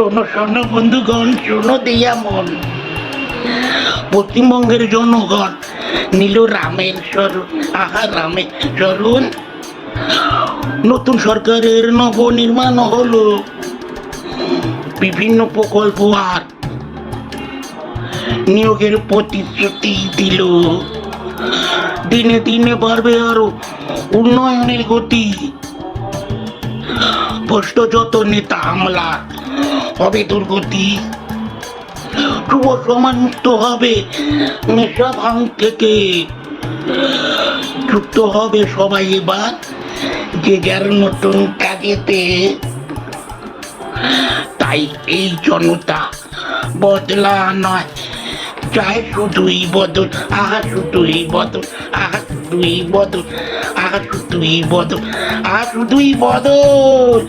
শোনো শোনো বন্ধুগণ, শোনো দিয়া মন। পশ্চিমবঙ্গের জনগণ নিল রামের স্মরণ, আহা রামের স্মরণ। নতুন সরকারের নবনির্মাণ হলো, বিভিন্ন প্রকল্প আর নিয়োগের প্রতিশ্রুতি দিল। দিনে দিনে বাড়বে আরো উন্নয়নের গতি। ভ্রষ্ট যত নেতা আমলা হবে দুর্গতি। যুব সমাজ মুক্ত হবে নেশা ভাঙ থেকে। যুক্ত হবে সবাই এবার যে যার নতুন কাজেতে। তাই এই জনতা বদলা নয়, চায় শুধুই বদল, আহা শুধুই বদল, আহা শুধুই বদল, আহা শুধুই বদল, আহা শুধুই বদল।